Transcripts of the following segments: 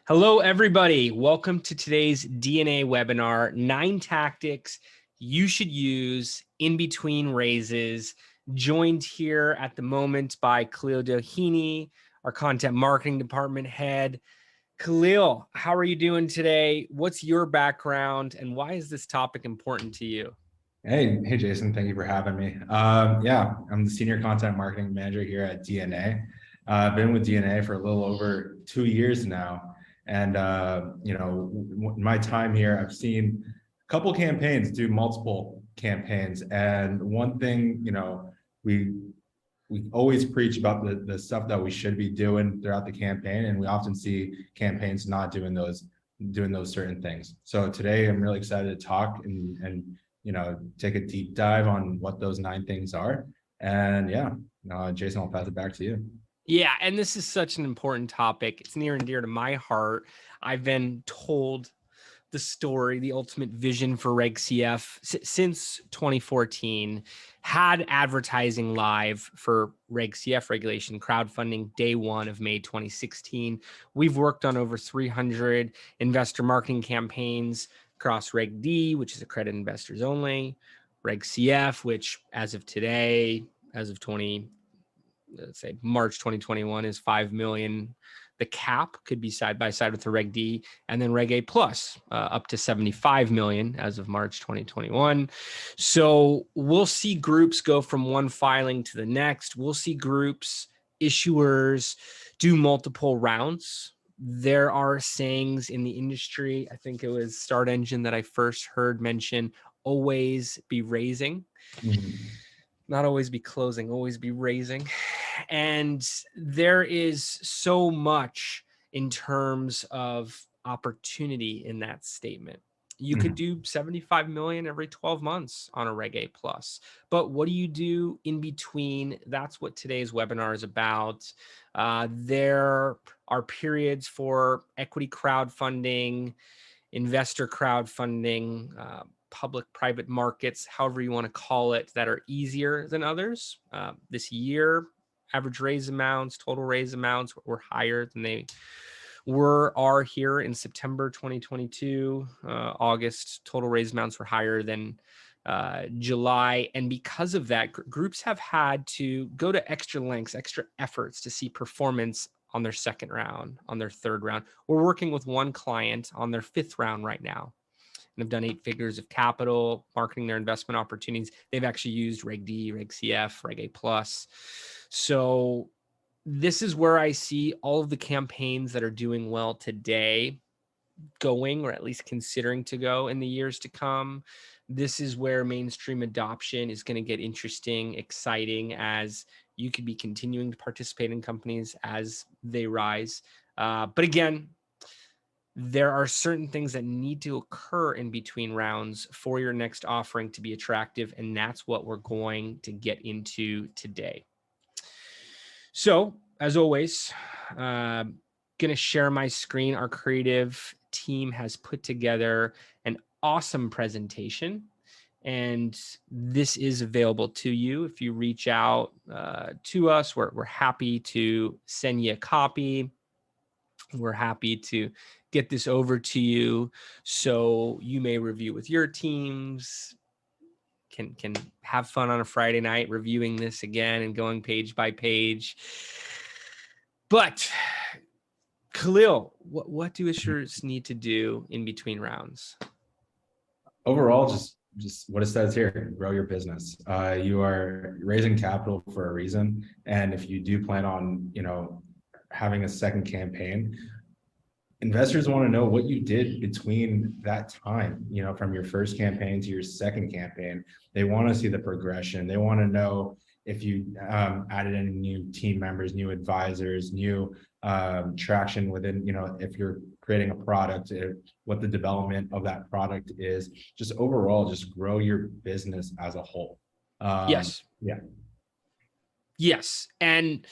Hello, everybody. Welcome to today's DNA webinar, 9 tactics you should use in between raises. Joined here at the moment by Khalil Doheny, our content marketing department head. Khalil, how are you doing today? What's your background and why is this topic important to you? Hey, Jason. Thank you for having me. Yeah, I'm the senior content marketing manager here at DNA. I've been with DNA for a little over 2 years now, and in my time here, I've seen a couple campaigns do multiple campaigns. And one thing, we we always preach about the stuff that we should be doing throughout the campaign, and we often see campaigns not doing those certain things. So today, I'm really excited to talk and take a deep dive on what those 9 things are. And yeah, Jason, I'll pass it back to you. Yeah, and this is such an important topic. It's near and dear to my heart. I've been told the story, the ultimate vision for Reg CF since 2014, had advertising live for Reg CF regulation crowdfunding day one of May 2016. We've worked on over 300 investor marketing campaigns across Reg D, which is accredited investors only, Reg CF, which as of today, as of let's say March 2021 is 5 million. The cap could be side by side with the Reg D, and then Reg A plus up to 75 million as of March 2021. So we'll see groups go from one filing to the next. We'll see groups, issuers do multiple rounds. There are sayings in the industry. I think it was Start Engine that I first heard mention always be raising. Mm-hmm. Not always be closing, always be raising. And there is so much in terms of opportunity in that statement. You could do 75 million every 12 months on a Reg A plus, but what do you do in between? That's what today's webinar is about. There are periods for equity crowdfunding, investor crowdfunding, public-private markets, however you want to call it, that are easier than others. This year, average raise amounts, total raise amounts were higher than they are here in September 2022. August, total raise amounts were higher than July. And because of that, groups have had to go to extra lengths, extra efforts to see performance on their second round, on their third round. We're working with one client on their 5th round right now, and have done 8 figures of capital, marketing their investment opportunities. They've actually used Reg D, Reg CF, Reg A plus. So this is where I see all of the campaigns that are doing well today going, or at least considering to go in the years to come. This is where mainstream adoption is going to get interesting, exciting, as you could be continuing to participate in companies as they rise. But again, there are certain things that need to occur in between rounds for your next offering to be attractive, and that's what we're going to get into today. So, as always, going to share my screen. Our creative team has put together an awesome presentation, and this is available to you. If you reach out to us, we're happy to send you a copy. We're happy to get this over to you so you may review with your teams, can have fun on a Friday night reviewing this again and going page by page. But Khalil, what do issuers need to do in between rounds? Overall, just what it says here: grow your business. You are raising capital for a reason, and if you do plan on having a second campaign, investors want to know what you did between that time, from your first campaign to your second campaign. They want to see the progression. They want to know if you added any new team members, new advisors, new traction within, if you're creating a product, what the development of that product is. Just overall, just grow your business as a whole. Yes. Yeah. Yes. And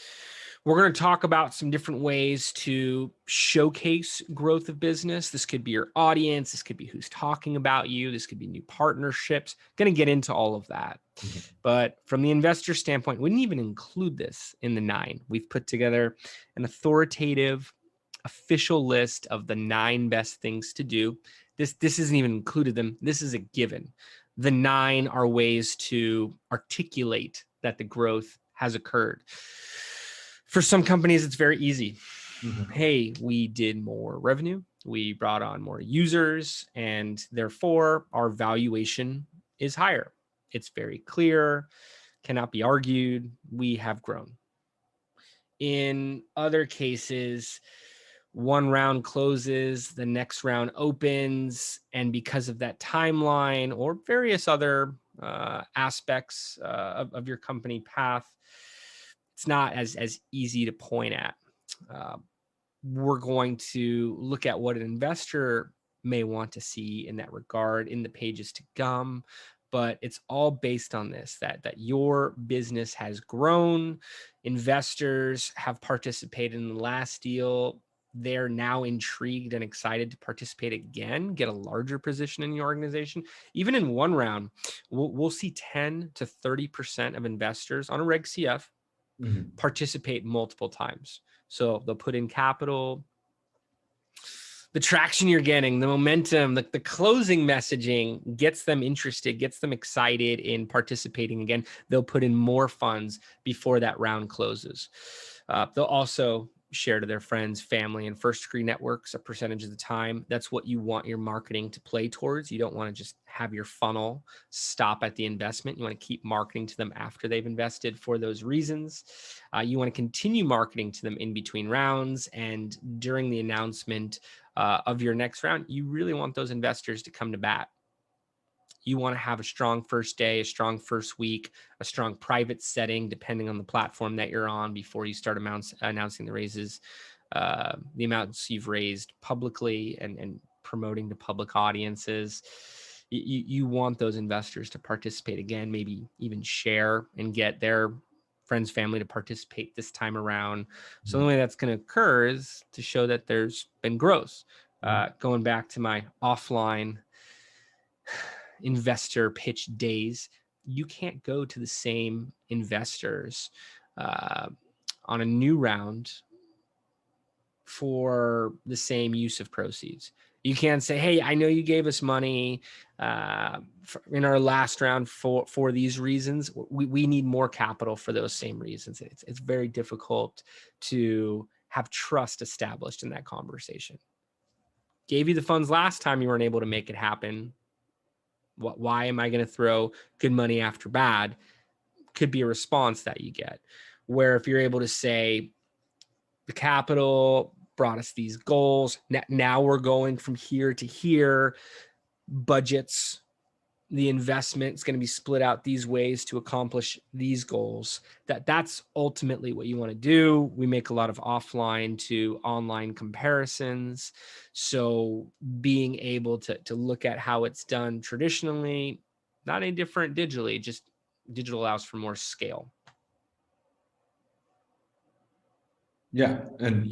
we're going to talk about some different ways to showcase growth of business. This could be your audience. This could be who's talking about you. This could be new partnerships. Going to get into all of that. Mm-hmm. But from the investor standpoint, we didn't even include this in the 9. We've put together an authoritative official list of the 9 best things to do. This isn't even included them. This is a given. The 9 are ways to articulate that the growth has occurred. For some companies, it's very easy. Hey, we did more revenue, we brought on more users, and therefore our valuation is higher. It's very clear, cannot be argued. We have grown. In other cases, one round closes, the next round opens, and because of that timeline or various other aspects of your company path, it's not as easy to point at. Uh, we're going to look at what an investor may want to see in that regard in the pages to come, but it's all based on this, that your business has grown, investors have participated in the last deal, they're now intrigued and excited to participate again, get a larger position in your organization. Even in one round, we'll see 10 to 30% of investors on a Reg CF participate multiple times. So they'll put in capital. The traction you're getting, the momentum, the closing messaging gets them interested, gets them excited in participating again. They'll put in more funds before that round closes. They'll also share to their friends, family, and first degree networks a percentage of the time. That's what you want your marketing to play towards. You don't want to just have your funnel stop at the investment. You want to keep marketing to them after they've invested for those reasons. You want to continue marketing to them in between rounds and during the announcement of your next round. You really want those investors to come to bat. You want to have a strong first day, a strong first week, a strong private setting, depending on the platform that you're on before you start announcing the raises, the amounts you've raised publicly and promoting to public audiences. You want those investors to participate again, maybe even share and get their friends, family to participate this time around. So the way that's going to occur is to show that there's been growth. Going back to my offline investor pitch days, you can't go to the same investors on a new round for the same use of proceeds. You can't say, hey, I know you gave us money in our last round for these reasons. We need more capital for those same reasons. It's very difficult to have trust established in that conversation. Gave you the funds last time, you weren't able to make it happen. Why am I going to throw good money after bad? Could be a response that you get. Where if you're able to say, the capital brought us these goals, now we're going from here to here, budgets, the investment is going to be split out these ways to accomplish these goals. That's ultimately what you want to do. We make a lot of offline to online comparisons. So being able to look at how it's done traditionally, not any different digitally, just digital allows for more scale. Yeah. And,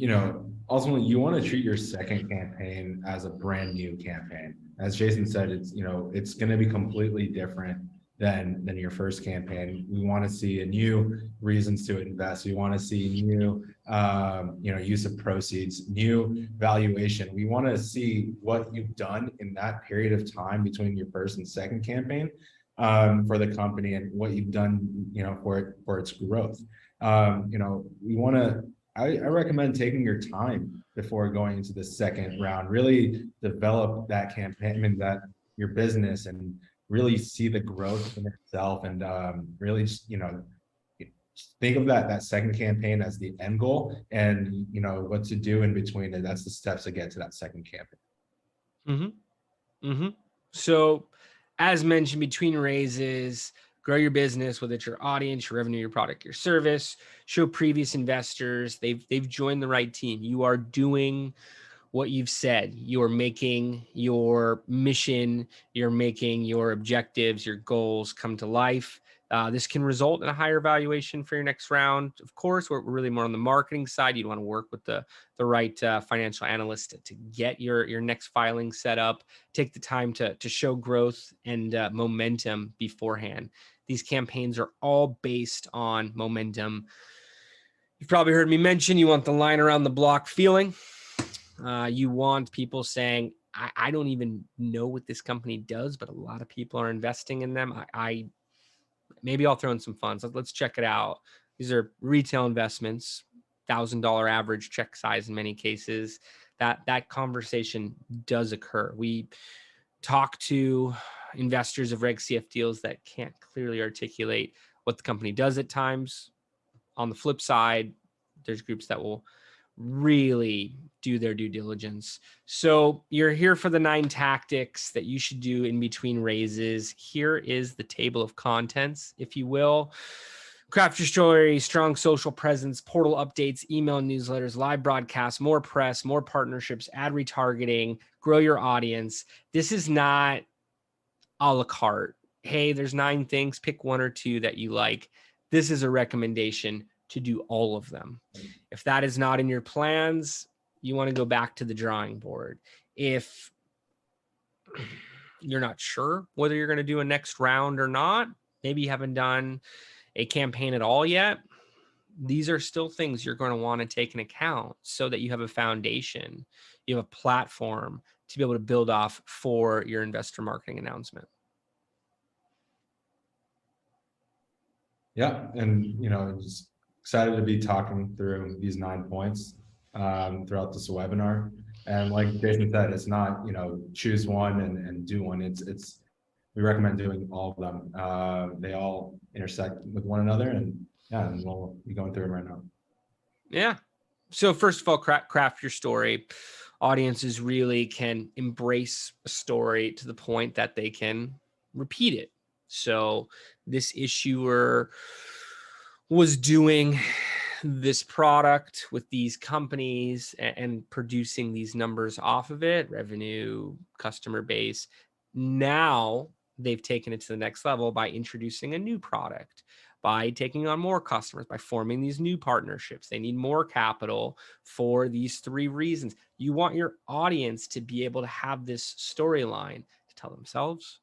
ultimately you want to treat your second campaign as a brand new campaign. As Jason said, it's going to be completely different than your first campaign. We want to see a new reasons to invest. We want to see new, use of proceeds, new valuation. We want to see what you've done in that period of time between your first and second campaign for the company and what you've done, for its growth. We want to, I recommend taking your time before going into the second round. Really develop that campaign, that your business, and really see the growth in itself. And really, just, think of that second campaign as the end goal, and what to do in between it. That's the steps to get to that second campaign. So, as mentioned, between raises, grow your business, whether it's your audience, your revenue, your product, your service. Show previous investors they've joined the right team. You are doing what you've said. You are making your mission, you're making your objectives, your goals come to life. This can result in a higher valuation for your next round. Of course, we're really more on the marketing side. You'd want to work with the right financial analyst to get your next filing set up. Take the time to show growth and momentum beforehand. These campaigns are all based on momentum. You've probably heard me mention you want the line around the block feeling. You want people saying, I don't even know what this company does, but a lot of people are investing in them. Maybe I'll throw in some funds. Let's check it out. These are retail investments, $1,000 average check size in many cases. That conversation does occur. We talk to investors of Reg CF deals that can't clearly articulate what the company does at times. On the flip side, there's groups that will really do their due diligence. So you're here for the 9 tactics that you should do in between raises. Here is the table of contents, if you will. Craft your story, strong social presence, portal updates, email newsletters, live broadcasts, more press, more partnerships, ad retargeting, grow your audience. This is not a la carte. Hey, there's 9 things, pick 1 or 2 that you like. This is a recommendation to do all of them. If that is not in your plans, you want to go back to the drawing board. If you're not sure whether you're going to do a next round or not, maybe you haven't done a campaign at all yet, these are still things you're going to want to take into account so that you have a foundation, you have a platform to be able to build off for your investor marketing announcement. Yeah, and just excited to be talking through these 9 points throughout this webinar. And like Jason said, it's not choose one and do one. It's we recommend doing all of them. They all intersect with one another, and we'll be going through them right now. Yeah. So first of all, craft your story. Audiences really can embrace a story to the point that they can repeat it. So this issuer was doing this product with these companies and producing these numbers off of it, revenue, customer base. Now they've taken it to the next level by introducing a new product, by taking on more customers, by forming these new partnerships. They need more capital for these 3 reasons. You want your audience to be able to have this storyline to tell themselves,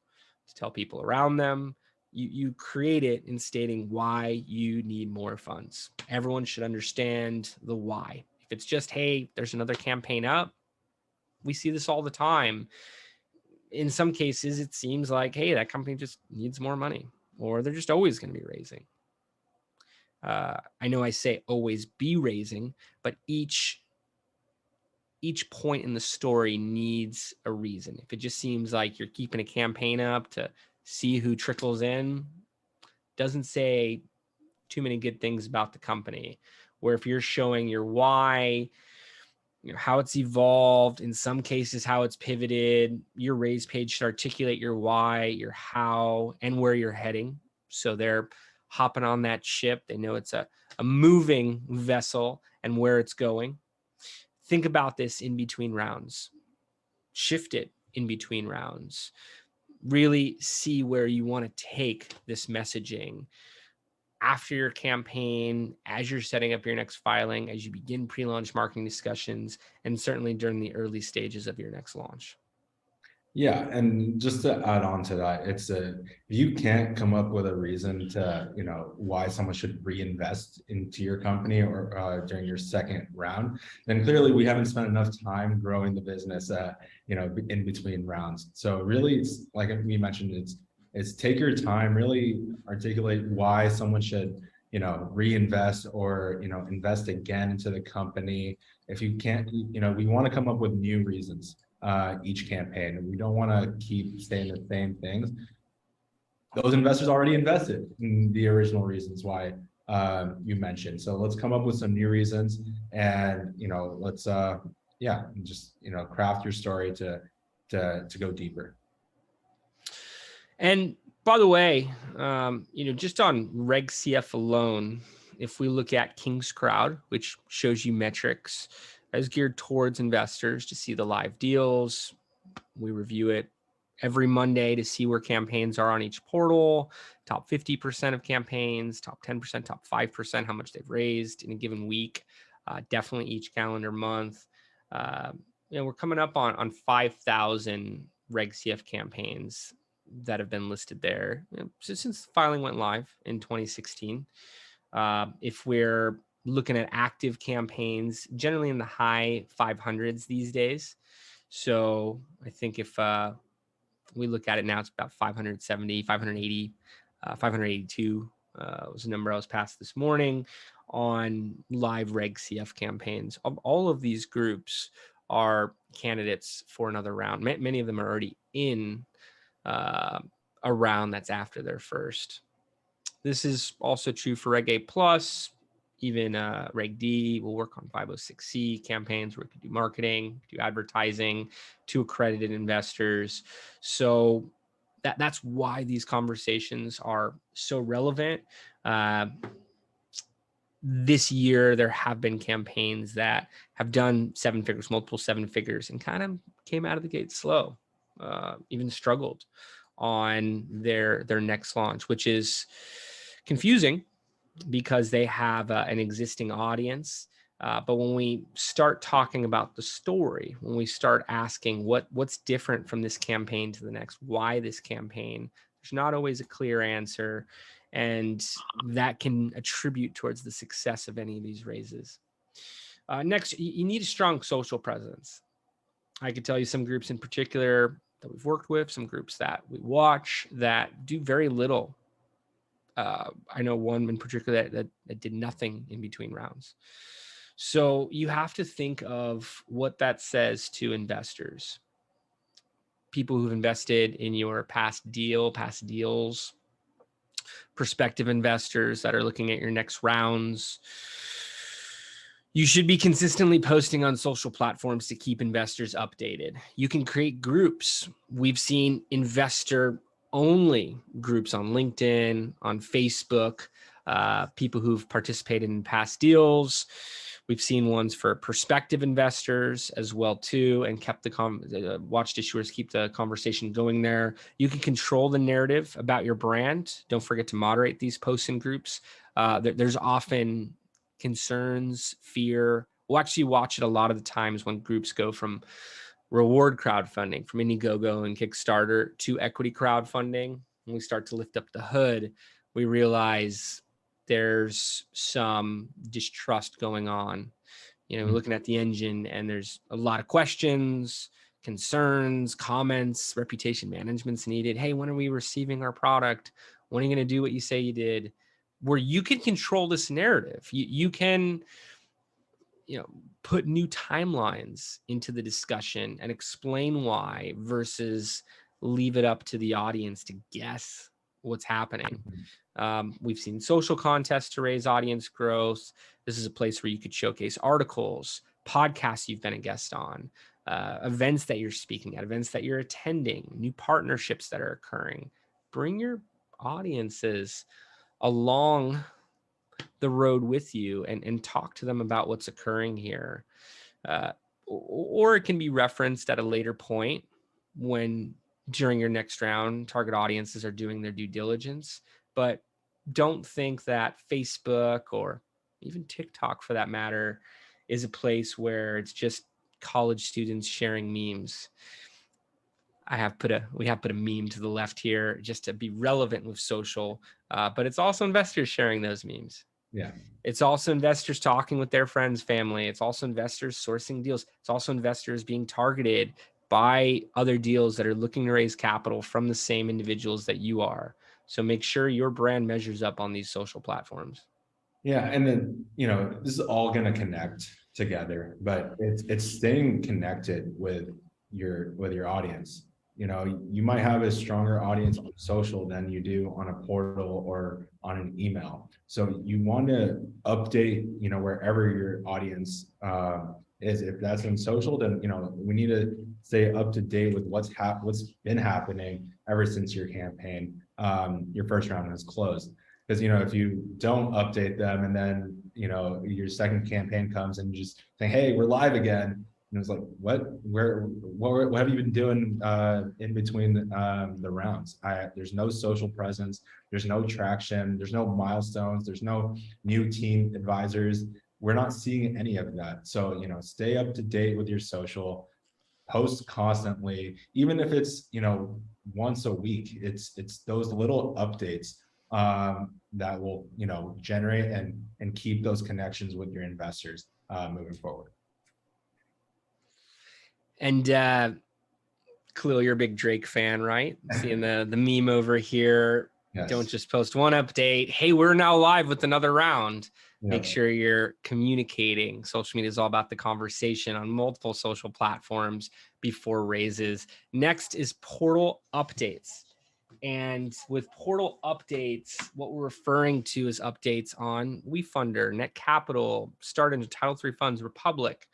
to tell people around them. You create it in stating why you need more funds. Everyone should understand the why. If it's just, hey, there's another campaign up, we see this all the time. In some cases, it seems like, hey, that company just needs more money, or they're just always going to be raising. I know I say always be raising, but each point in the story needs a reason. If it just seems like you're keeping a campaign up to see who trickles in, doesn't say too many good things about the company. Where if you're showing your why, how it's evolved, in some cases how it's pivoted, your raise page should articulate your why, your how, and where you're heading. So they're hopping on that ship. They know it's a moving vessel and where it's going. Think about this in between rounds. Shift it in between rounds. Really see where you want to take this messaging after your campaign, as you're setting up your next filing, as you begin pre-launch marketing discussions, and certainly during the early stages of your next launch. Yeah, and just to add on to that, if you can't come up with a reason to, why someone should reinvest into your company or during your second round, then clearly we haven't spent enough time growing the business, in between rounds. So really, it's like we mentioned, it's take your time, really articulate why someone should, reinvest or, invest again into the company. If you can't, we want to come up with new reasons each campaign, and we don't want to keep saying the same things. Those investors already invested in the original reasons why you mentioned. So let's come up with some new reasons, and let's just craft your story to go deeper. And by the way, just on Reg CF alone, if we look at King's Crowd, which shows you metrics as geared towards investors to see the live deals, we review it every Monday to see where campaigns are on each portal, top 50% of campaigns, top 10%, top 5%, how much they've raised in a given week, definitely each calendar month. We're coming up on 5,000 Reg CF campaigns that have been listed there since the filing went live in 2016. If we're looking at active campaigns, generally in the high 500s these days. So I think if we look at it now, it's about 570, 580, 582 was the number I was passed this morning on live Reg CF campaigns. All of these groups are candidates for another round. Many of them are already in a round that's after their first. This is also true for Reg A Plus, even Reg D. We'll work on 506C campaigns where we could do marketing, do advertising to accredited investors. So that's why these conversations are so relevant. This year, there have been campaigns that have done 7 figures, multiple 7 figures, and kind of came out of the gate slow, even struggled on their next launch, which is confusing because they have an existing audience. But when we start talking about the story, when we start asking what's different from this campaign to the next, why this campaign, there's not always a clear answer. And that can attribute towards the success of any of these raises. Next, you need a strong social presence. I could tell you some groups in particular that we've worked with, some groups that we watch that do very little. I know one in particular that did nothing in between rounds. So you have to think of what that says to investors, people who've invested in your past deals, prospective investors that are looking at your next rounds. You should be consistently posting on social platforms to keep investors updated. You can create groups. We've seen investor only groups on LinkedIn, on Facebook, people who've participated in past deals. We've seen ones for prospective investors as well too, and kept the watched issuers keep the conversation going there. You can control the narrative about your brand. Don't forget to moderate these posts and groups. There's often concerns, fear. We'll actually watch it a lot of the times when groups go from reward crowdfunding, from Indiegogo and Kickstarter to equity crowdfunding. When we start to lift up the hood, we realize there's some distrust going on. Looking at the engine, and there's a lot of questions, concerns, comments, reputation management's needed. Hey, when are we receiving our product? When are you going to do what you say you did? Where you can control this narrative. You can put new timelines into the discussion and explain why, versus leave it up to the audience to guess what's happening. We've seen social contests to raise audience growth. This is a place where you could showcase articles, podcasts you've been a guest on, events that you're speaking at, events that you're attending, new partnerships that are occurring. Bring your audiences along the road with you and talk to them about what's occurring here. Or it can be referenced at a later point when during your next round, target audiences are doing their due diligence. But don't think that Facebook, or even TikTok for that matter, is a place where it's just college students sharing memes. We have put a meme to the left here just to be relevant with social, but it's also investors sharing those memes. Yeah. It's also investors talking with their friends, family. It's also investors sourcing deals. It's also investors being targeted by other deals that are looking to raise capital from the same individuals that you are. So make sure your brand measures up on these social platforms. Yeah, and then this is all going to connect together, but it's staying connected with your audience. You might have a stronger audience on social than you do on a portal or on an email. So you want to update, wherever your audience is. If that's in social, then we need to stay up to date with what's been happening ever since your campaign, your first round has closed. Because if you don't update them, and then your second campaign comes and you just say, hey, we're live again, and it's like, what have you been doing in between the rounds? There's no social presence, there's no traction, there's no milestones, there's no new team advisors. We're not seeing any of that. So stay up to date with your social, post constantly, even if it's once a week. It's those little updates that will, generate and keep those connections with your investors moving forward. And clearly you're a big Drake fan, right? Seeing the meme over here. Yes. Don't just post one update. Hey, we're now live with another round. Yeah. Make sure you're communicating. Social media is all about the conversation on multiple social platforms before raises. Next is portal updates. And with portal updates, what we're referring to is updates on WeFunder, Net Capital, Start into Title III Funds, Republic.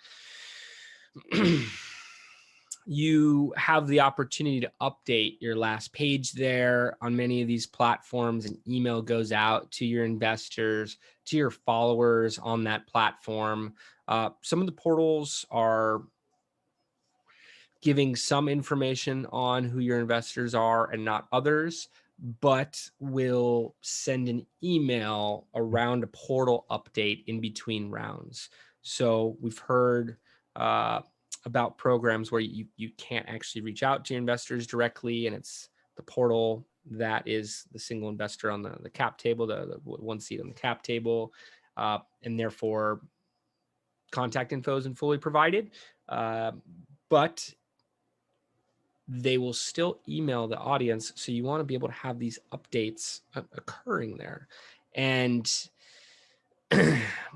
You have the opportunity to update your last page there on many of these platforms. An email goes out to your investors, to your followers on that platform. Some of the portals are giving some information on who your investors are and not others, but will send an email around a portal update in between rounds. So we've heard about programs where you can't actually reach out to your investors directly, and it's the portal that is the single investor on the cap table, the one seat on the cap table, and therefore contact info isn't fully provided. But they will still email the audience. So you want to be able to have these updates occurring there. And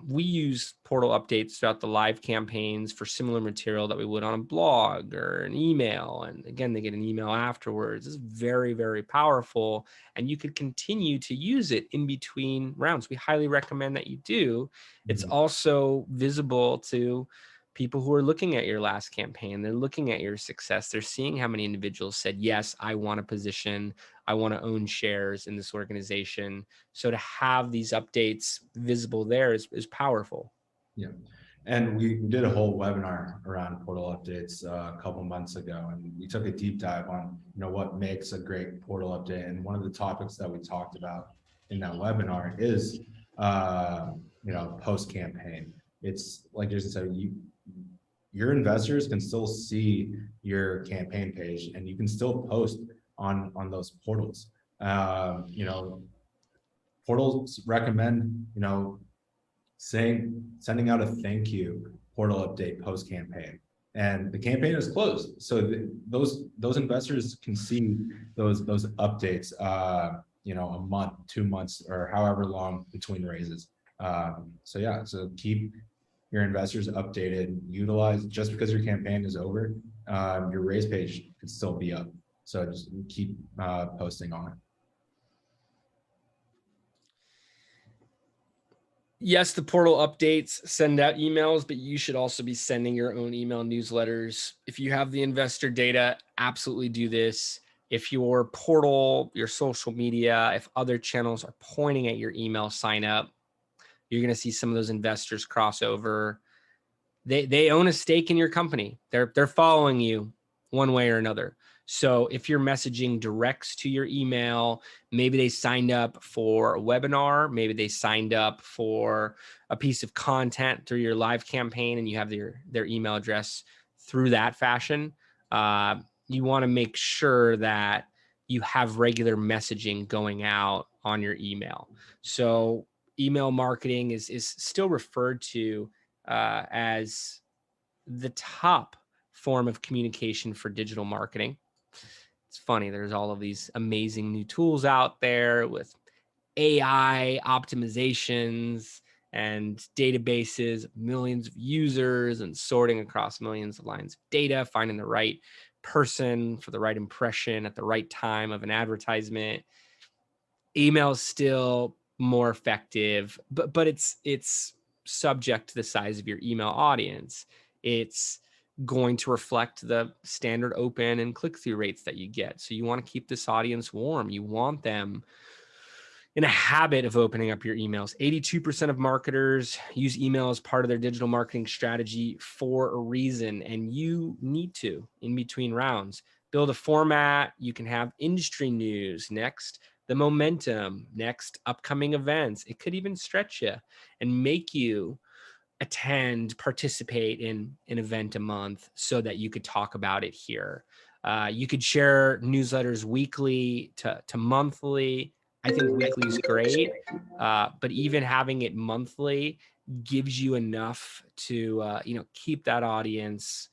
we use portal updates throughout the live campaigns for similar material that we would on a blog or an email. And again, they get an email afterwards. It's very, very powerful. And you could continue to use it in between rounds. We highly recommend that you do. It's also visible to people who are looking at your last campaign. They're looking at your success. They're seeing how many individuals said, yes, I want a position. I want to own shares in this organization. So to have these updates visible there is powerful. Yeah. And we did a whole webinar around portal updates a couple months ago, and we took a deep dive on, what makes a great portal update. And one of the topics that we talked about in that webinar is, post campaign. It's like Jason said, your investors can still see your campaign page, and you can still post on those portals. Portals recommend, sending out a thank you portal update post campaign, and the campaign is closed. So those investors can see those updates, a month, 2 months, or however long between raises. So keep your investors updated. Utilize, just because your campaign is over, your raise page could still be up. So just keep posting on it. Yes, the portal updates send out emails, but you should also be sending your own email newsletters. If you have the investor data, absolutely do this. If your portal, your social media, if other channels are pointing at your email sign up, you're going to see some of those investors cross over. They own a stake in your company. They're following you one way or another. So if your messaging directs to your email, maybe they signed up for a webinar, maybe they signed up for a piece of content through your live campaign, and you have their email address through that fashion. You want to make sure that you have regular messaging going out on your email. So email marketing is still referred to as the top form of communication for digital marketing. It's funny, there's all of these amazing new tools out there with AI optimizations and databases, millions of users, and sorting across millions of lines of data, finding the right person for the right impression at the right time of an advertisement. Email is still more effective, but it's subject to the size of your email audience. It's going to reflect the standard open and click-through rates that you get. So you want to keep this audience warm. You want them in a habit of opening up your emails. 82% of marketers use email as part of their digital marketing strategy for a reason, and you need to, in between rounds, build a format. You can have industry news next, the momentum next, upcoming events. It could even stretch you and make you participate in an event a month so that you could talk about it here. You could share newsletters weekly to monthly. I think weekly is great, but even having it monthly gives you enough to keep that audience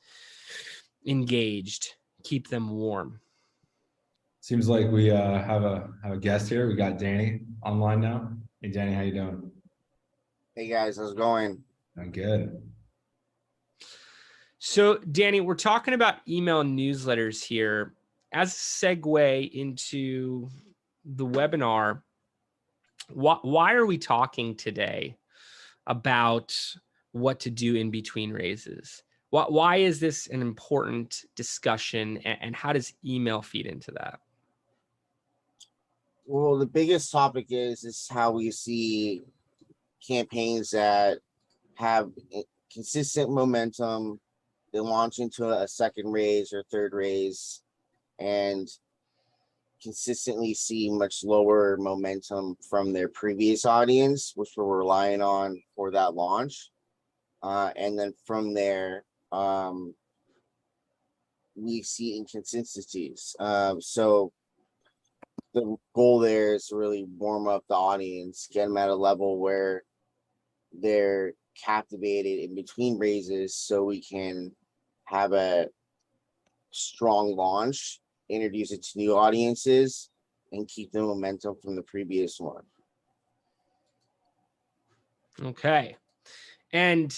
engaged, keep them warm. Seems like we have a guest here. We got Danny online now. Hey, Danny, how you doing? Hey guys, how's it going? I'm good. So, Danny, we're talking about email newsletters here. As a segue into the webinar, why are we talking today about what to do in between raises? Why is this an important discussion, and how does email feed into that? Well, the biggest topic is how we see campaigns that have consistent momentum. They launch into a second raise or third raise and consistently see much lower momentum from their previous audience, which we're relying on for that launch. And then from there, we see inconsistencies. So the goal there is to really warm up the audience, get them at a level where they're captivated in between raises so we can have a strong launch, introduce it to new audiences, and keep the momentum from the previous one. Okay. And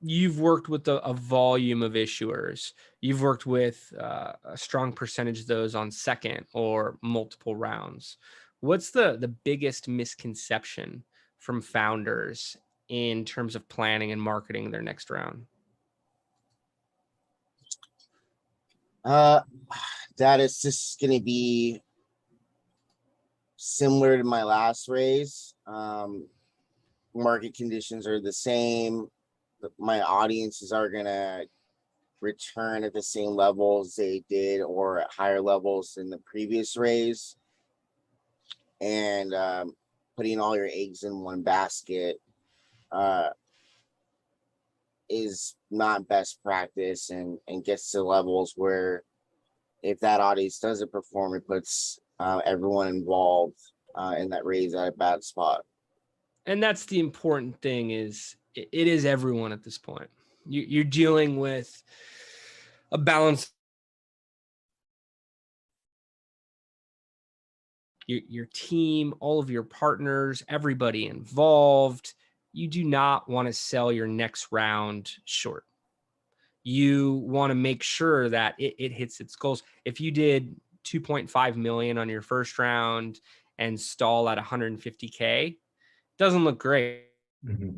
you've worked with a volume of issuers. You've worked with a strong percentage of those on second or multiple rounds. What's the biggest misconception from founders in terms of planning and marketing their next round? That is just going to be similar to my last raise. Market conditions are the same. My audiences are going to return at the same levels they did or at higher levels than the previous raise. And putting all your eggs in one basket is not best practice and gets to levels where if that audience doesn't perform, it puts everyone involved in that raise at a bad spot. And that's the important thing, is it is everyone at this point. You're dealing with a balance. Your team, all of your partners, everybody involved. You do not want to sell your next round short. You want to make sure that it hits its goals. If you did 2.5 million on your first round and stall at 150K, doesn't look great. Mm-hmm.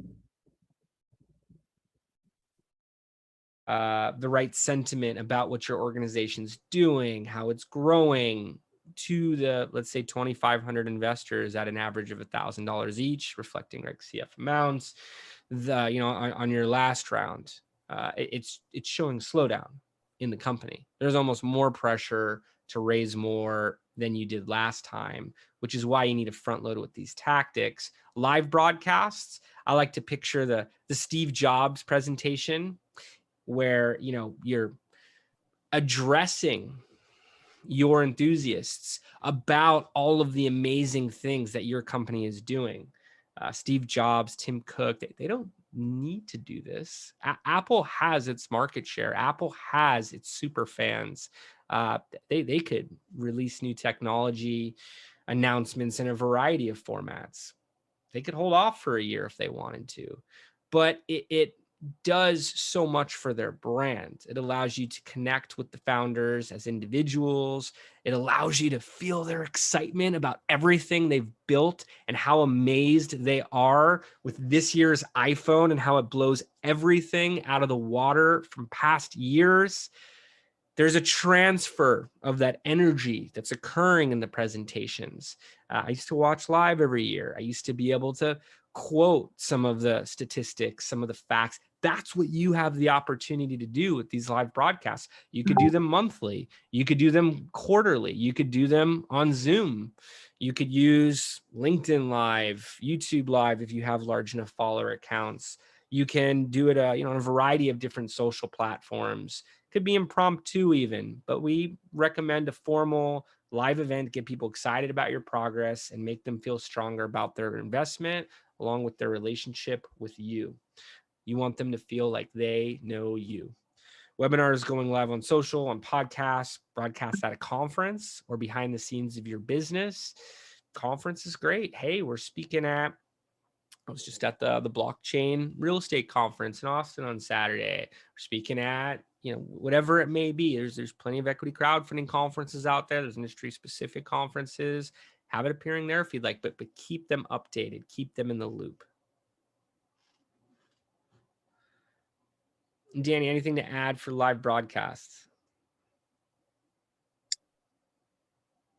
The right sentiment about what your organization's doing, how it's growing, to the, let's say, 2,500 investors at an average of $1,000 each, reflecting like CF amounts. On your last round, it's showing slowdown in the company. There's almost more pressure to raise more than you did last time, which is why you need to front load with these tactics. Live broadcasts, I like to picture the Steve Jobs presentation, where you're addressing your enthusiasts about all of the amazing things that your company is doing. Steve Jobs, Tim Cook, they don't need to do this. Apple has its market share. Apple has its super fans. They could release new technology announcements in a variety of formats. They could hold off for a year if they wanted to, but it does so much for their brand. It allows you to connect with the founders as individuals. It allows you to feel their excitement about everything they've built and how amazed they are with this year's iPhone and how it blows everything out of the water from past years. There's a transfer of that energy that's occurring in the presentations. I used to watch live every year. I used to be able to quote some of the statistics, some of the facts. That's what you have the opportunity to do with these live broadcasts. You could do them monthly. You could do them quarterly. You could do them on Zoom. You could use LinkedIn Live, YouTube Live if you have large enough follower accounts. You can do it, on a variety of different social platforms. Could be impromptu even, but we recommend a formal live event to get people excited about your progress and make them feel stronger about their investment along with their relationship with you. You want them to feel like they know you. Webinars going live on social, on podcasts, broadcasts at a conference, or behind the scenes of your business. Conference is great. Hey, we're speaking at, I was just at the blockchain real estate conference in Austin on Saturday. We're speaking at, whatever it may be. There's plenty of equity crowdfunding conferences out there. There's industry specific conferences. Have it appearing there if you'd like, but keep them updated, keep them in the loop. Danny, anything to add for live broadcasts?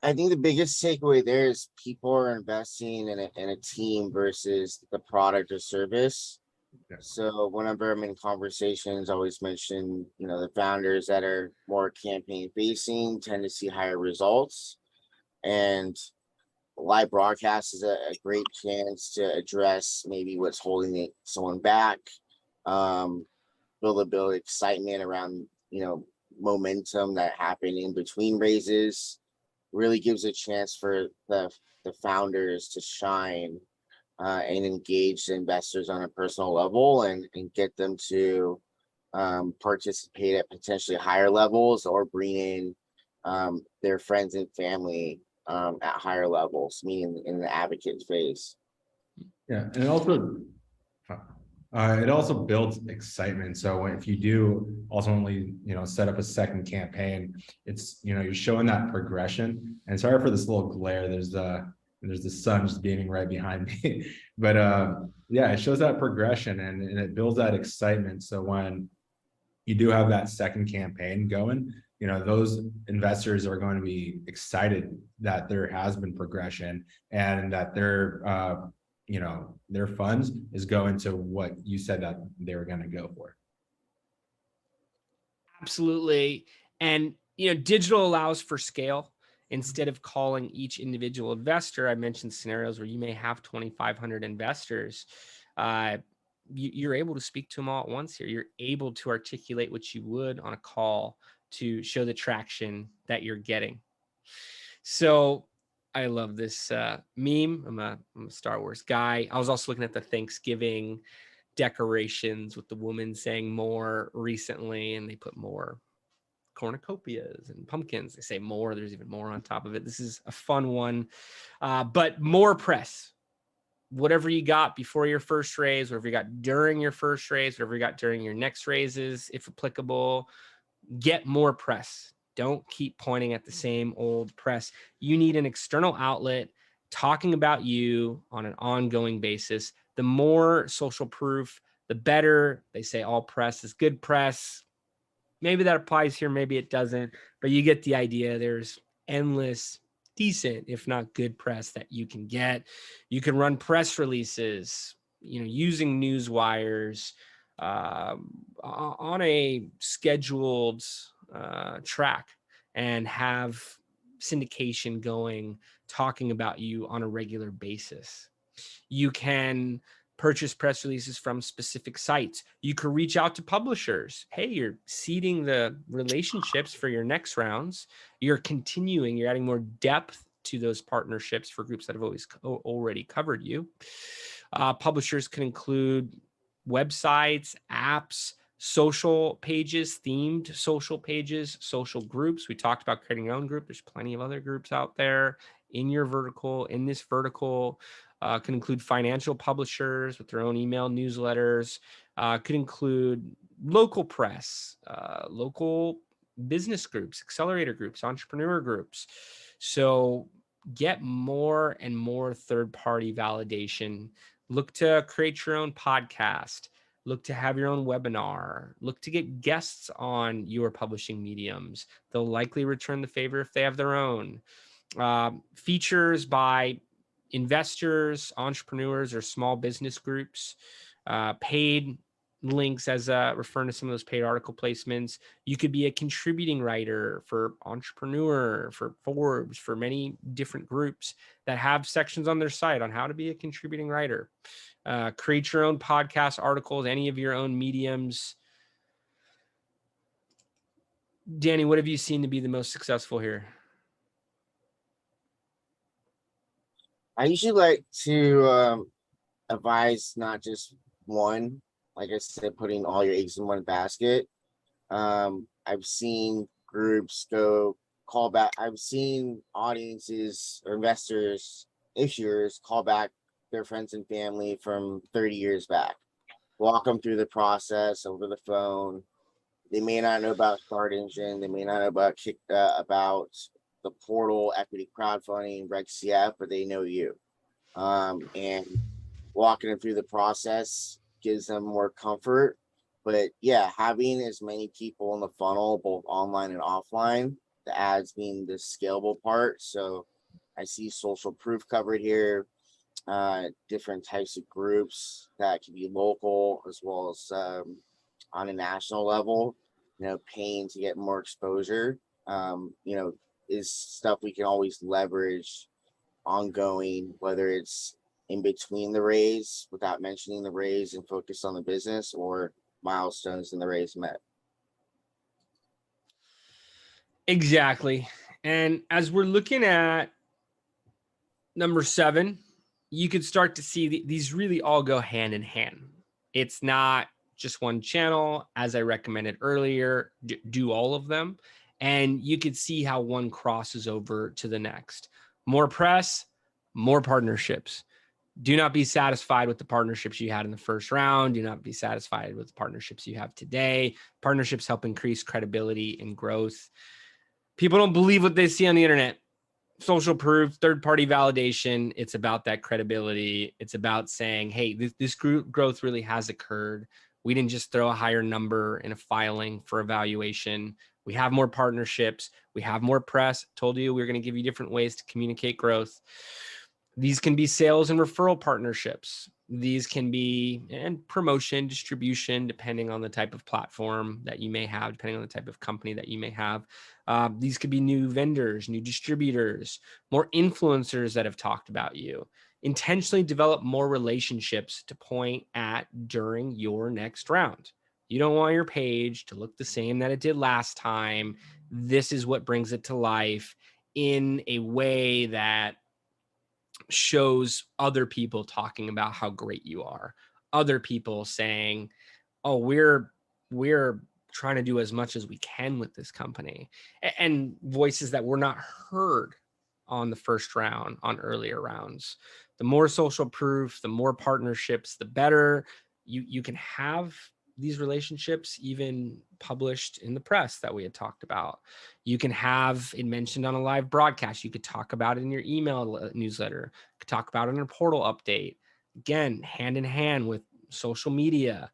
I think the biggest takeaway there is people are investing in a team versus the product or service. Yeah. So whenever I'm in conversations, I always mention, the founders that are more campaign facing tend to see higher results. And live broadcast is a great chance to address maybe what's holding someone back, build excitement around, momentum that happened in between raises. Really gives a chance for the founders to shine and engage the investors on a personal level and get them to participate at potentially higher levels or bring in their friends and family at higher levels, meaning in the advocate phase. Yeah, and it also builds excitement. So if you do ultimately, set up a second campaign, it's, you're showing that progression. And sorry for this little glare. There's the sun just beaming right behind me, but yeah, it shows that progression and it builds that excitement. So when you do have that second campaign going, those investors are going to be excited that there has been progression and that their funds is going to what you said that they were going to go for. Absolutely. And, digital allows for scale. Instead of calling each individual investor, I mentioned scenarios where you may have 2,500 investors. You're able to speak to them all at once here. You're able to articulate what you would on a call to show the traction that you're getting. So I love this meme. I'm a Star Wars guy. I was also looking at the Thanksgiving decorations with the woman saying more recently, and they put more cornucopias and pumpkins. They say more, there's even more on top of it. This is a fun one, but more press. Whatever you got before your first raise, whatever you got during your first raise, whatever you got during your next raises, if applicable, get more press. Don't keep pointing at the same old press. You need an external outlet talking about you on an ongoing basis. The more social proof, the better. They say all press is good press. Maybe that applies here, maybe it doesn't, but you get the idea. There's endless decent, if not good press that you can get. You can run press releases, using news wires on a scheduled track and have syndication going, talking about you on a regular basis. You can purchase press releases from specific sites. You could reach out to publishers. Hey, you're seeding the relationships for your next rounds. You're adding more depth to those partnerships for groups that have already covered you. Publishers can include websites, apps, social pages, themed social pages, social groups. We talked about creating your own group. There's plenty of other groups out there in your vertical, in this vertical. Can include financial publishers with their own email newsletters, could include local press, local business groups, accelerator groups, entrepreneur groups. So get more and more third-party validation. Look to create your own podcast. Look to have your own webinar. Look to get guests on your publishing mediums. They'll likely return the favor if they have their own. Features by investors, entrepreneurs, or small business groups, paid links as referring to some of those paid article placements. You could be a contributing writer for Entrepreneur, for Forbes, for many different groups that have sections on their site on how to be a contributing writer. Create your own podcast articles, any of your own mediums. Danny, what have you seen to be the most successful here? I usually like to advise not just one, like I said, putting all your eggs in one basket. I've seen groups go call back. I've seen audiences or investors, issuers call back their friends and family from 30 years back, walk them through the process over the phone. They may not know about Start Engine. They may not know about the portal, equity crowdfunding, Reg CF, but they know you. And walking them through the process gives them more comfort. But yeah, having as many people in the funnel, both online and offline, the ads being the scalable part. So I see social proof covered here, different types of groups that can be local as well as on a national level, paying to get more exposure, is stuff we can always leverage ongoing, whether it's in between the raise without mentioning the raise and focus on the business, or milestones in the raise met. Exactly. And as we're looking at number 7, you could start to see these really all go hand in hand. It's not just one channel. As I recommended earlier, do all of them. And you could see how one crosses over to the next. More press, more partnerships. Do not be satisfied with the partnerships you had in the first round. Do not be satisfied with the partnerships you have today. Partnerships help increase credibility and growth. People don't believe what they see on the internet. Social proof, third-party validation. It's about that credibility. It's about saying, hey, this growth really has occurred. We didn't just throw a higher number in a filing for evaluation. We have more partnerships. We have more press. Told you we're going to give you different ways to communicate growth. These can be sales and referral partnerships. These can be and promotion, distribution, depending on the type of platform that you may have, depending on the type of company that you may have. These could be new vendors, new distributors, more influencers that have talked about you. Intentionally develop more relationships to point at during your next round. You don't want your page to look the same that it did last time. This is what brings it to life in a way that shows other people talking about how great you are. Other people saying, "Oh, we're trying to do as much as we can with this company," and voices that were not heard on the first round, on earlier rounds. The more social proof, the more partnerships, the better. You can have these relationships even published in the press that we had talked about. You can have it mentioned on a live broadcast. You could talk about it in your email newsletter. You could talk about it in a portal update. Again, hand in hand with social media.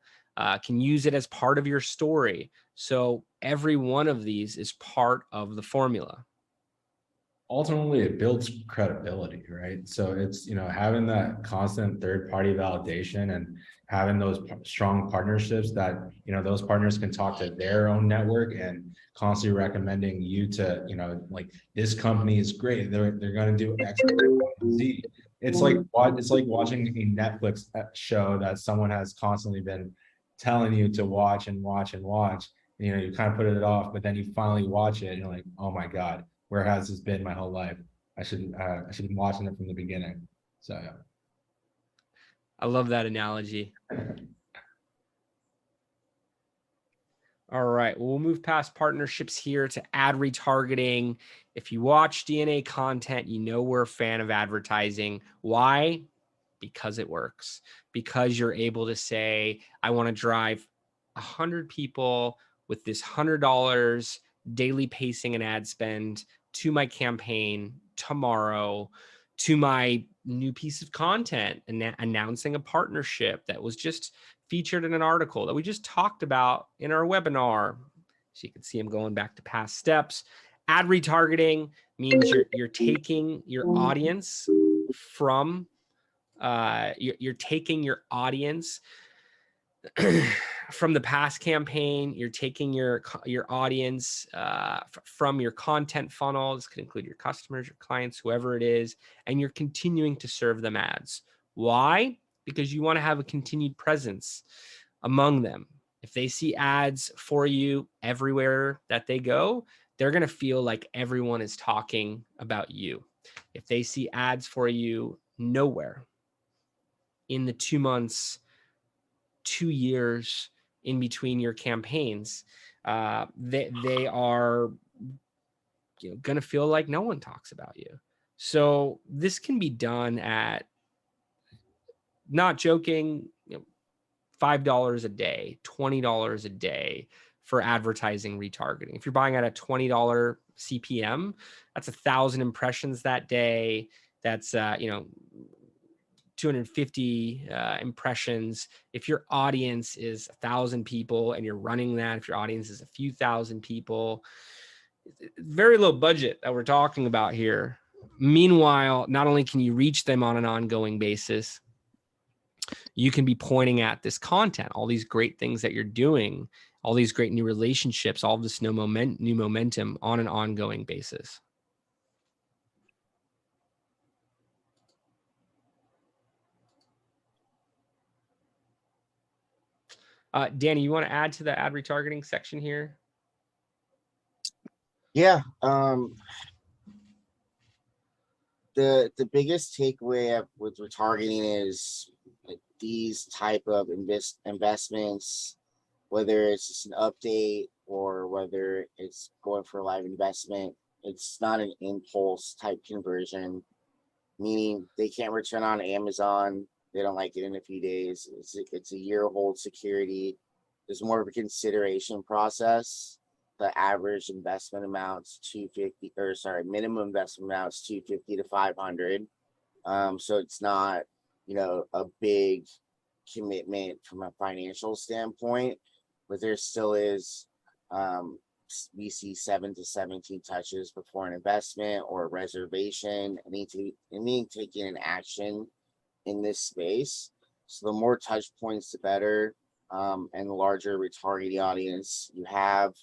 Can use it as part of your story. So every one of these is part of the formula. Ultimately, it builds credibility, right? So it's, having that constant third-party validation and having those strong partnerships that, those partners can talk to their own network and constantly recommending you to, like, this company is great. They're going to do X, Y, Z. It's like watching a Netflix show that someone has constantly been telling you to watch and watch and watch. You kind of put it off, but then you finally watch it and you're like, oh my God, where has this been my whole life? I should be watching it from the beginning. So yeah. I love that analogy. All right, we'll move past partnerships here to ad retargeting. If you watch DNA content, you know we're a fan of advertising. Why? Because it works. Because you're able to say, I want to drive 100 people with this $100 daily pacing and ad spend to my campaign tomorrow, to my new piece of content, and announcing a partnership that was just featured in an article that we just talked about in our webinar. So you can see I'm going back to past steps. Ad retargeting means you're taking your audience from you're taking your audience from the past campaign. You're taking your audience from your content funnel. This could include your customers, your clients, whoever it is, and you're continuing to serve them ads. Why? because you want to have a continued presence among them. If they see ads for you everywhere that they go, they're going to feel like everyone is talking about you. If they see ads for you nowhere in the 2 months, 2 years in between your campaigns, they are going to feel like no one talks about you. So this can be done at, not joking, $5 a day, $20 a day for advertising retargeting. If you're buying at a $20 CPM, that's 1,000 impressions that day. That's 250 impressions. If your audience is 1,000 people and you're running that, if your audience is a few thousand people, very low budget that we're talking about here. Meanwhile, not only can you reach them on an ongoing basis, you can be pointing at this content, all these great things that you're doing, all these great new relationships, all of this new momentum on an ongoing basis. Danny, you want to add to the ad retargeting section here? Yeah. The biggest takeaway with retargeting is these type of investments, whether it's just an update or whether it's going for a live investment, it's not an impulse type conversion, meaning they can't return on Amazon. They don't like it in a few days. It's a year hold security. There's more of a consideration process. The average investment amounts 250, or sorry, minimum investment amounts 250 to 500. So it's not, a big commitment from a financial standpoint, but there still is, we see 7 to 17 touches before an investment or a reservation, and taking an action in this space. So the more touch points, the better, and the larger retargeting audience you have,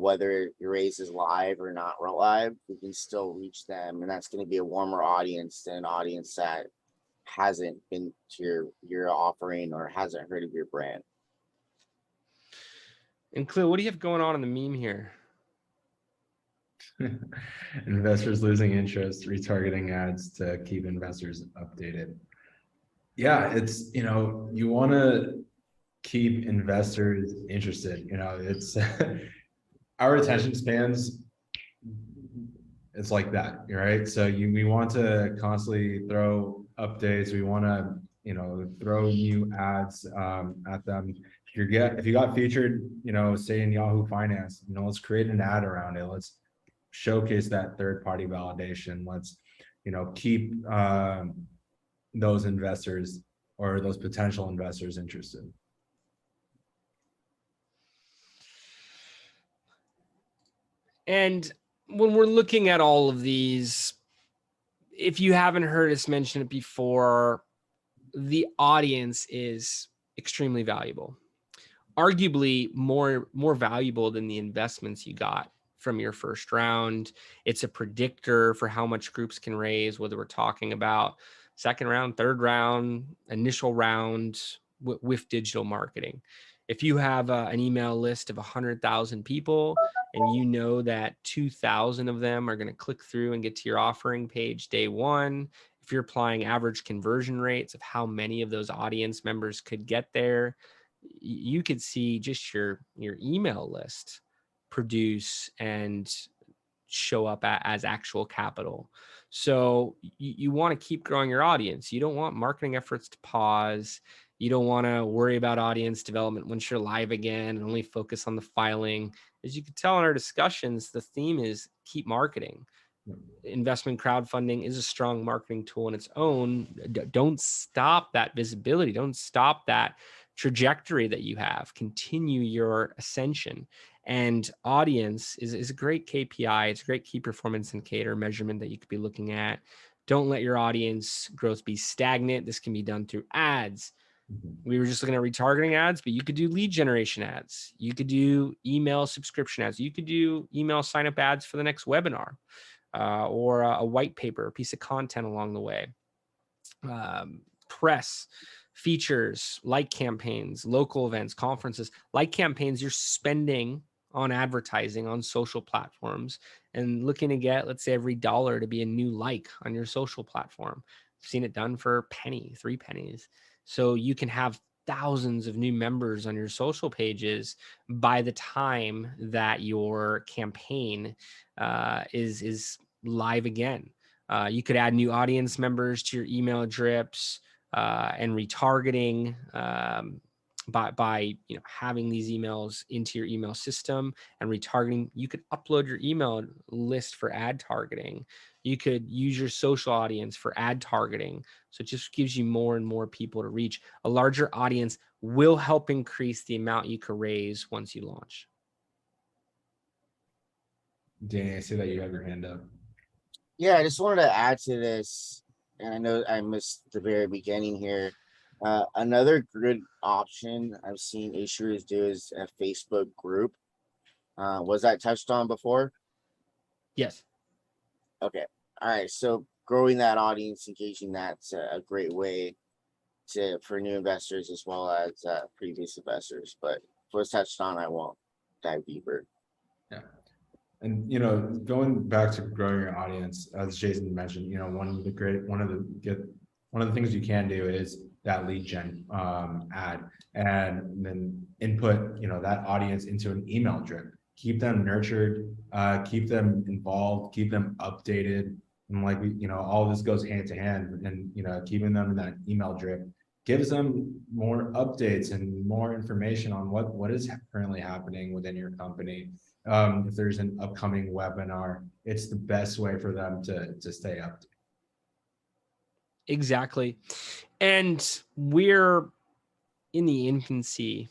whether your race is live or not live, we can still reach them, and that's going to be a warmer audience than an audience that hasn't been to your offering or hasn't heard of your brand. And Cleo, what do you have going on in the meme here? Investors losing interest, retargeting ads to keep investors updated. Yeah, it's, you want to keep investors interested. It's our attention spans, it's like that, right? So we want to constantly throw updates. We want to, throw new ads at them. If you got featured, say in Yahoo Finance, let's create an ad around it. Let's showcase that third-party validation. Let's, keep those investors or those potential investors interested. And when we're looking at all of these, if you haven't heard us mention it before, the audience is extremely valuable, arguably more valuable than the investments you got from your first round. It's a predictor for how much groups can raise, whether we're talking about second round, third round, initial round with digital marketing. If you have an email list of 100,000 people and you know that 2,000 of them are going to click through and get to your offering page day one, if you're applying average conversion rates of how many of those audience members could get there, you could see just your email list produce and show up as actual capital. So you want to keep growing your audience. You don't want marketing efforts to pause. You don't want to worry about audience development once you're live again and only focus on the filing. As you can tell in our discussions, the theme is keep marketing. Investment crowdfunding is a strong marketing tool in its own. Don't stop that visibility. Don't stop that trajectory that you have. Continue your ascension. And audience is a great KPI. It's a great key performance indicator measurement that you could be looking at. Don't let your audience growth be stagnant. This can be done through ads. We were just looking at retargeting ads, but you could do lead generation ads. You could do email subscription ads. You could do email sign up ads for the next webinar, or a white paper, a piece of content along the way. press, features, like campaigns, local events, conferences. Like campaigns, you're spending on advertising on social platforms and looking to get, let's say, every dollar to be a new like on your social platform. I've seen it done for a penny, 3 pennies. So you can have thousands of new members on your social pages by the time that your campaign is live again. You could add new audience members to your email drips and retargeting by having these emails into your email system and retargeting. You could upload your email list for ad targeting. You could use your social audience for ad targeting. So it just gives you more and more people to reach. A larger audience will help increase the amount you can raise once you launch. Danny, I see that you have your hand up. Yeah, I just wanted to add to this, and I know I missed the very beginning here. Another good option I've seen issuers do is a Facebook group. Was that touched on before? Yes. Okay. All right. So growing that audience, engaging, that's a great way for new investors as well as previous investors. But if it was touched on, I won't dive deeper. Yeah. And going back to growing your audience, as Jason mentioned, one of the things you can do is that lead gen ad, and then input that audience into an email drip. Keep them nurtured, keep them involved, keep them updated, and like all this goes hand to hand. And keeping them in that email drip gives them more updates and more information on what is currently happening within your company. If there's an upcoming webinar, it's the best way for them to stay up. Exactly. And we're in the infancy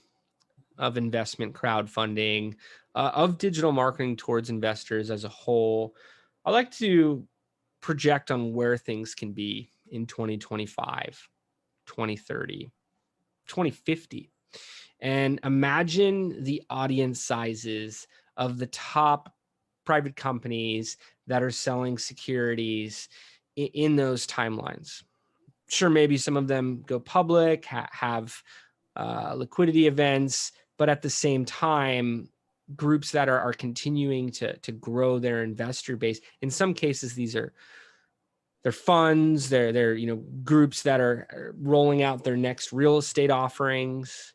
of investment crowdfunding, of digital marketing towards investors as a whole. I like to project on where things can be in 2025, 2030, 2050. And imagine the audience sizes of the top private companies that are selling securities in those timelines. Sure, maybe some of them go public, have liquidity events, but at the same time, groups that are continuing to grow their investor base. In some cases, they're funds, they're groups that are rolling out their next real estate offerings.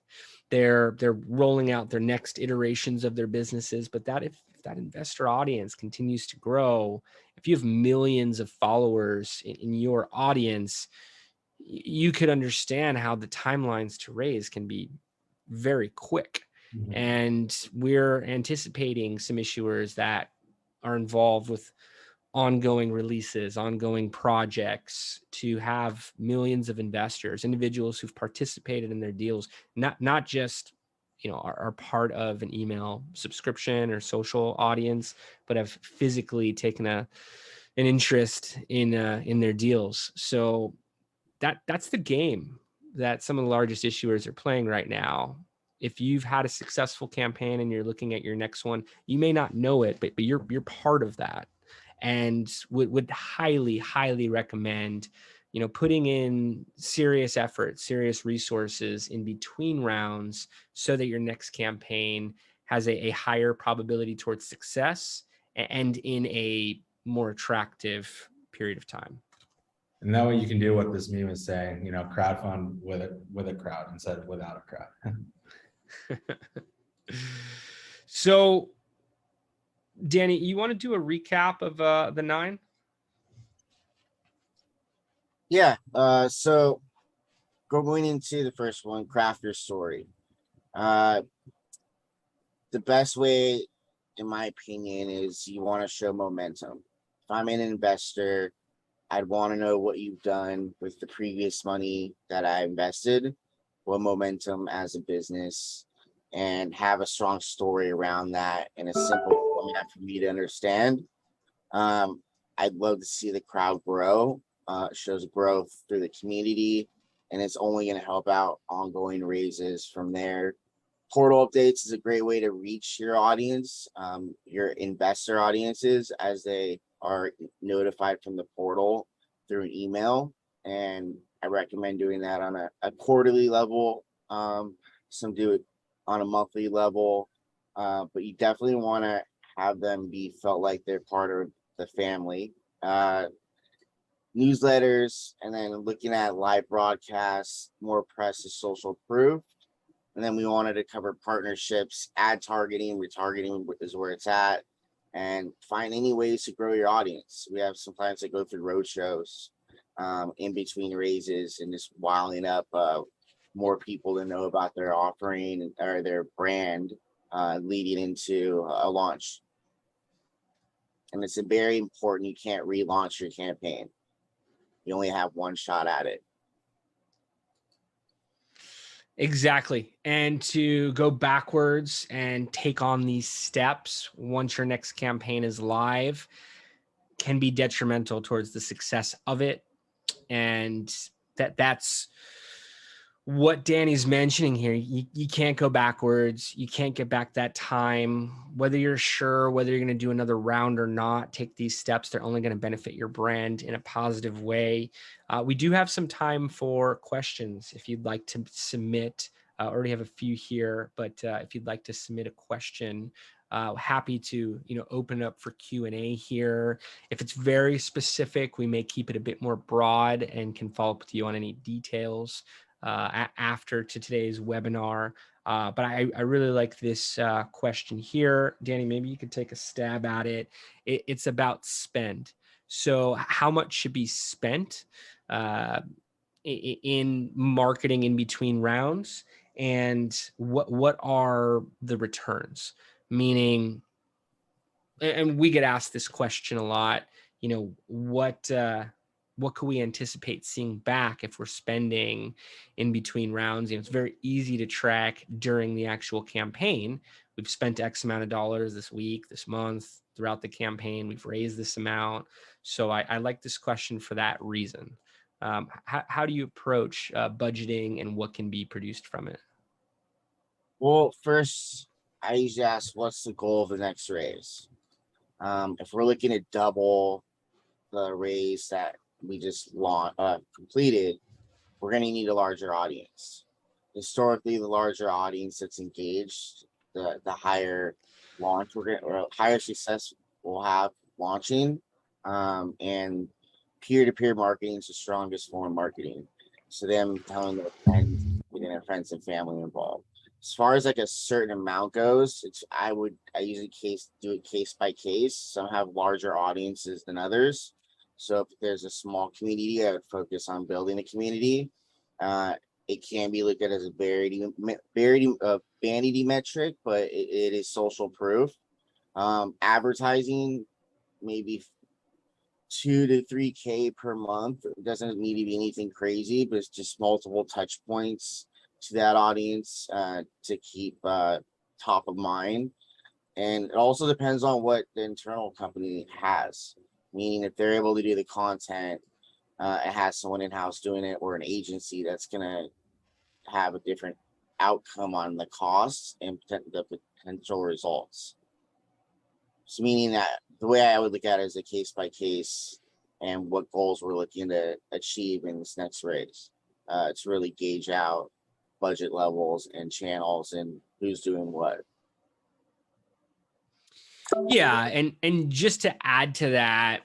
They're rolling out their next iterations of their businesses. But if that investor audience continues to grow, if you have millions of followers in your audience, you could understand how the timelines to raise can be very quick. Mm-hmm. And we're anticipating some issuers that are involved with ongoing releases, ongoing projects, to have millions of investors, individuals who've participated in their deals, not just are part of an email subscription or social audience, but have physically taken an interest in their deals. So that's the game that some of the largest issuers are playing right now. If you've had a successful campaign and you're looking at your next one, you may not know it, but you're part of that, and would highly recommend putting in serious effort, serious resources in between rounds, so that your next campaign has a higher probability towards success and in a more attractive period of time. And that way you can do what this meme is saying, crowdfund with a crowd instead of without a crowd. So, Danny, you want to do a recap of the 9? Yeah. So going into the first one, craft your story. The best way, in my opinion, is you want to show momentum. If I'm an investor, I'd want to know what you've done with the previous money that I invested, what momentum as a business, and have a strong story around that in a simple format for me to understand. I'd love to see the crowd grow. It shows growth through the community, and it's only going to help out ongoing raises from there. Portal updates is a great way to reach your audience, your investor audiences, as they are notified from the portal through an email. And I recommend doing that on a quarterly level. Some do it on a monthly level, but you definitely want to have them be felt like they're part of the family. Newsletters, and then looking at live broadcasts, more press is social proof. And then we wanted to cover partnerships, ad targeting, retargeting is where it's at, and find any ways to grow your audience. We have some clients that go through road shows in between raises and just wiling up more people to know about their offering or their brand leading into a launch. And it's very important. You can't relaunch your campaign. You only have one shot at it. Exactly. And to go backwards and take on these steps once your next campaign is live can be detrimental towards the success of it. And that's what Danny's mentioning here. You can't go backwards. You can't get back that time. Whether you're sure whether you're going to do another round or not, take these steps. They're only going to benefit your brand in a positive way. We do have some time for questions if you'd like to submit. I already have a few here, but if you'd like to submit a question, happy to open up for Q&A here. If it's very specific, we may keep it a bit more broad and can follow up with you on any details after today's webinar. But I really like this question here. Danny, maybe you could take a stab at it. It's about spend. So how much should be spent in marketing in between rounds, and what are the returns? Meaning, and we get asked this question a lot, what could we anticipate seeing back if we're spending in between rounds? It's very easy to track during the actual campaign. We've spent X amount of dollars this week, this month, throughout the campaign. We've raised this amount. So I like this question for that reason. How do you approach budgeting and what can be produced from it? Well, first, I usually ask, what's the goal of the next raise? If we're looking to double the raise that we just completed, we're going to need a larger audience. Historically, the larger audience that's engaged, the higher launch or higher success we'll have launching. And peer-to-peer marketing is the strongest form of marketing. So them telling their friends, getting their friends and family involved. As far as like a certain amount goes, I usually do it case by case. Some have larger audiences than others. So if there's a small community, I would focus on building a community. It can be looked at as a vanity metric, but it is social proof. Advertising, maybe 2 to 3K per month. It doesn't need to be anything crazy, but it's just multiple touch points to that audience to keep top of mind. And it also depends on what the internal company has. Meaning, if they're able to do the content, it has someone in-house doing it, or an agency that's going to have a different outcome on the costs and the potential results. So meaning that the way I would look at it is a case by case and what goals we're looking to achieve in this next raise. To really gauge out budget levels and channels and who's doing what. Yeah, and just to add to that,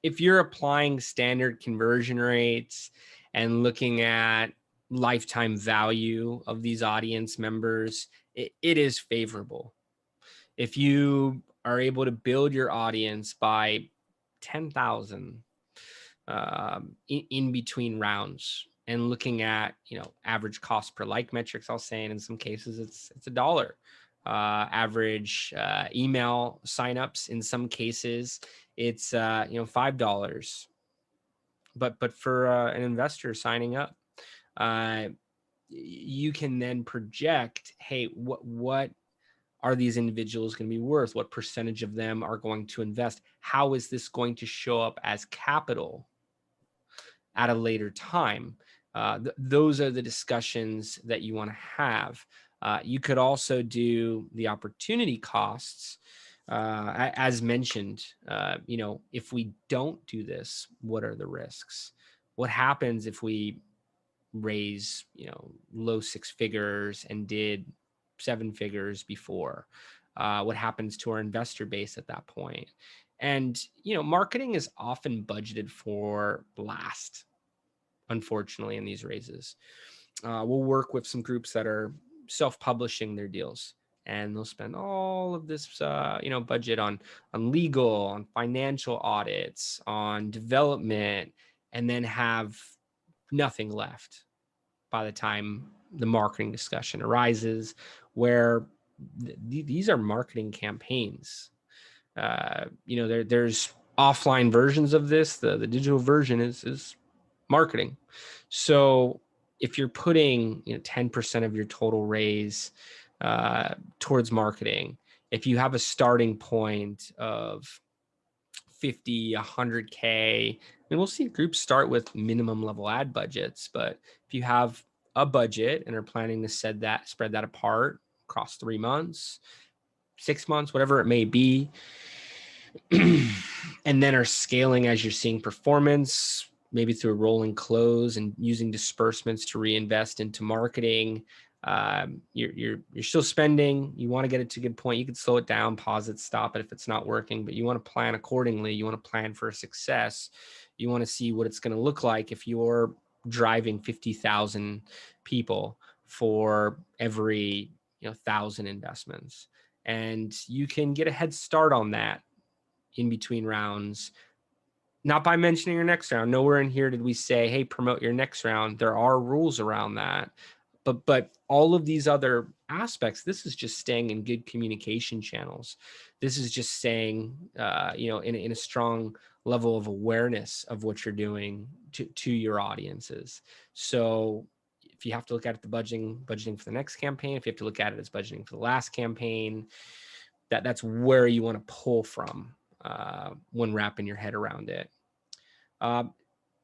if you're applying standard conversion rates and looking at lifetime value of these audience members, it is favorable. If you are able to build your audience by 10,000 in between rounds and looking at average cost per like metrics, I'll say, and in some cases it's $1. Average email signups, in some cases it's $5. But for an investor signing up, you can then project, hey, what are these individuals going to be worth? What percentage of them are going to invest? How is this going to show up as capital at a later time? Those are the discussions that you want to have. You could also do the opportunity costs. As mentioned, if we don't do this, what are the risks? what happens if we raise, low six figures and did seven figures before? What happens to our investor base at that point? And, marketing is often budgeted for last, unfortunately, in these raises. We'll work with some groups that are self-publishing their deals, and they'll spend all of this, budget on legal, on financial audits, on development, and then have nothing left by the time the marketing discussion arises, where these are marketing campaigns. There's offline versions of this. The digital version is marketing. So if you're putting 10% of your total raise towards marketing, if you have a starting point of 50, 100K, and we'll see groups start with minimum level ad budgets, but if you have a budget and are planning to spread that apart across 3 months, 6 months, whatever it may be, and then are scaling as you're seeing performance, maybe through a rolling close and using disbursements to reinvest into marketing. You're still spending. You want to get it to a good point. You can slow it down, pause it, stop it if it's not working, but you want to plan accordingly. You want to plan for success. You want to see what it's going to look like if you're driving 50,000 people for every 1,000 investments, and you can get a head start on that in between rounds, not by mentioning your next round. Nowhere in here did we say, hey, promote your next round. There are rules around that. But all of these other aspects, this is just staying in good communication channels. This is just staying, in a strong level of awareness of what you're doing to your audiences. So if you have to look at it, the budgeting for the next campaign, if you have to look at it as budgeting for the last campaign, that's where you want to pull from when wrapping your head around it.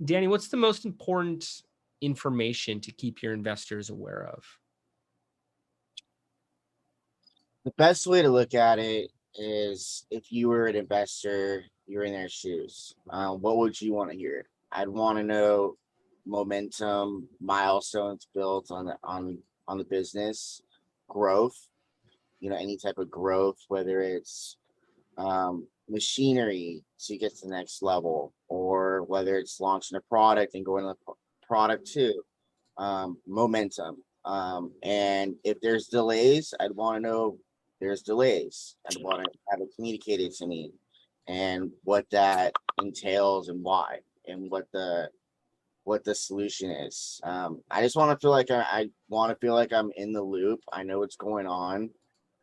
Danny, what's the most important information to keep your investors aware of? The best way to look at it is, if you were an investor, you're in their shoes. What would you want to hear? I'd want to know momentum, milestones built on the business, growth. Any type of growth, whether it's machinery to get to the next level, or whether it's launching a product and going to the product 2, momentum. And if there's delays, I'd want to know there's delays. I'd want to have it communicated to me, and what that entails and why, and what the solution is. I just want to feel like I want to feel like I'm in the loop. I know what's going on.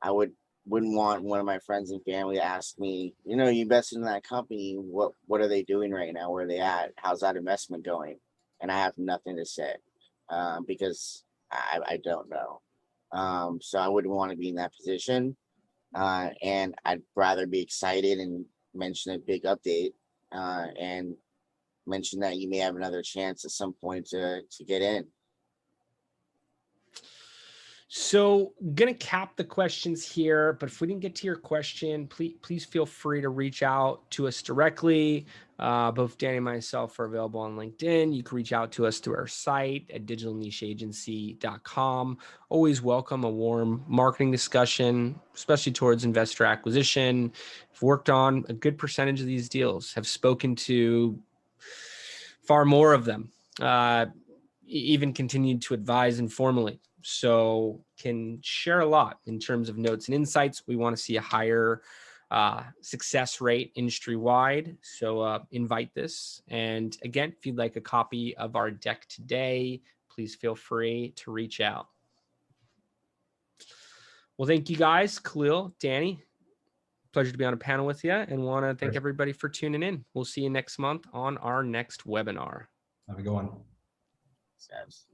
I wouldn't want one of my friends and family to ask me, you invested in that company. What are they doing right now? Where are they at? How's that investment going? And I have nothing to say because I don't know. So I wouldn't want to be in that position. And I'd rather be excited and mention a big update and mention that you may have another chance at some point to get in. So gonna cap the questions here, but if we didn't get to your question, please feel free to reach out to us directly. Both Danny and myself are available on LinkedIn. You can reach out to us through our site at digitalnicheagency.com. Always welcome a warm marketing discussion, especially towards investor acquisition. I've worked on a good percentage of these deals, have spoken to far more of them, even continued to advise informally. So can share a lot in terms of notes and insights. We want to see a higher success rate industry-wide. So invite this. And again, if you'd like a copy of our deck today, please feel free to reach out. Well, thank you guys, Khalil, Danny. Pleasure to be on a panel with you, and want to thank everybody for tuning in. We'll see you next month on our next webinar. Have a good one. Steps.